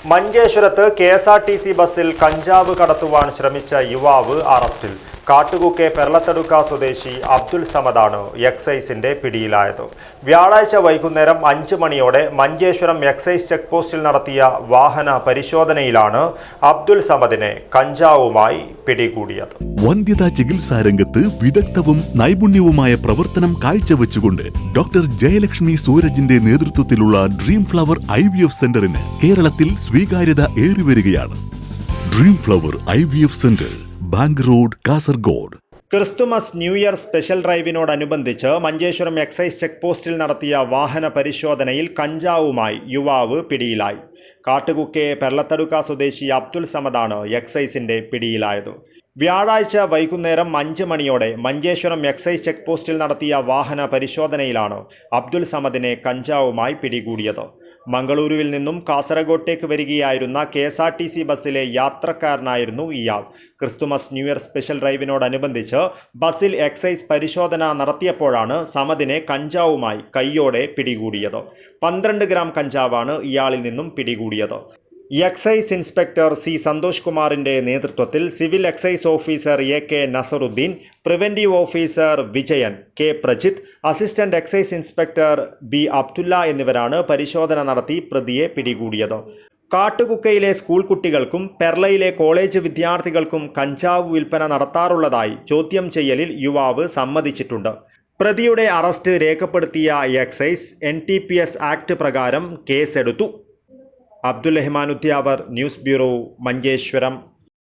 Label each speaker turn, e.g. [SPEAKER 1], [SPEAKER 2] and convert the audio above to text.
[SPEAKER 1] മഞ്ചേശ്വരത്ത് കെ.എസ്.ആർ.ടി.സി ബസ്സിൽ കഞ്ചാവ് കടത്തുവാൻ ശ്രമിച്ച യുവാവ് അറസ്റ്റിൽ. കാട്ടുകുക്കെ പെർളത്തടുക്ക സ്വദേശി അബ്ദുൽ സമദാണ് എക്സൈസിന്റെ പിടിയിലായത്. വ്യാഴാഴ്ച വൈകുന്നേരം 5 മണിയോടെ മഞ്ചേശ്വരം എക്സൈസ് ചെക്ക് പോസ്റ്റിൽ നടത്തിയ വാഹന പരിശോധനയിലാണ് അബ്ദുൽ സമദിനെ കഞ്ചാവുമായി പിടികൂടിയത്.
[SPEAKER 2] വന്ധ്യതാ ചികിത്സാ രംഗത്ത് വിദഗ്ധവും നൈപുണ്യവുമായ പ്രവർത്തനം കാഴ്ചവെച്ചുകൊണ്ട് ഡോക്ടർ ജയലക്ഷ്മി സൂരജിന്റെ നേതൃത്വത്തിലുള്ള ഡ്രീം ഫ്ലവർ IVF സെന്ററിന് കേരളത്തിൽ സ്വീകാര്യത ഏറിവരികയാണ്. Dream flower IVF centre, bank road, Kasaragod.
[SPEAKER 1] Christmas new year special ഡ്രൈവിനോടനുബന്ധിച്ച് മഞ്ചേശ്വരം എക്സൈസ് ചെക്ക് പോസ്റ്റിൽ നടത്തിയ വാഹന പരിശോധനയിൽ കഞ്ചാവുമായി യുവാവ് പിടിയിലായി. കാട്ടുകുക്കെ പെർളത്തടുക്ക സ്വദേശി അബ്ദുൽ സമദാണ് എക്സൈസിന്റെ പിടിയിലായത്. വ്യാഴാഴ്ച വൈകുന്നേരം 5 മണിയോടെ മഞ്ചേശ്വരം എക്സൈസ് ചെക്ക് പോസ്റ്റിൽ നടത്തിയ വാഹന പരിശോധനയിലാണ് അബ്ദുൽ സമദിനെ കഞ്ചാവുമായി പിടികൂടിയത്. മംഗളൂരുവിൽ നിന്നും കാസർഗോട്ടേക്ക് വരികയായിരുന്ന KSRTC ബസ്സിലെ യാത്രക്കാരനായിരുന്നു ഇയാൾ. ക്രിസ്തുമസ് ന്യൂ ഇയർ സ്പെഷ്യൽ ഡ്രൈവിനോടനുബന്ധിച്ച് ബസ്സിൽ എക്സൈസ് പരിശോധന നടത്തിയപ്പോഴാണ് സമദിനെ കഞ്ചാവുമായി കൈയോടെ പിടികൂടിയത്. 12 ഗ്രാം കഞ്ചാവാണ് ഇയാളിൽ നിന്നും പിടികൂടിയത്. Excise inspector C. സന്തോഷ് കുമാറിന്റെ നേതൃത്വത്തിൽ civil excise officer AK Nasaruddin, preventive officer Vijayan, K. Prajith, assistant excise inspector B. Abdulla എന്നിവരാണ് പരിശോധന നടത്തി പ്രതിയെ പിടികൂടിയത്. കാട്ടുകുക്കയിലെ സ്കൂൾ കുട്ടികൾക്കും പെർളയിലെ കോളേജ് വിദ്യാർത്ഥികൾക്കും കഞ്ചാവ് വിൽപ്പന നടത്താറുള്ളതായി ചോദ്യം ചെയ്യലിൽ യുവാവ് സമ്മതിച്ചിട്ടുണ്ട്. പ്രതിയുടെ അറസ്റ്റ് രേഖപ്പെടുത്തിയ എക്സൈസ് NTPS ആക്ട് പ്രകാരം കേസെടുത്തു. Abdul Rahman Udyavar, news bureau, Manjeshwaram.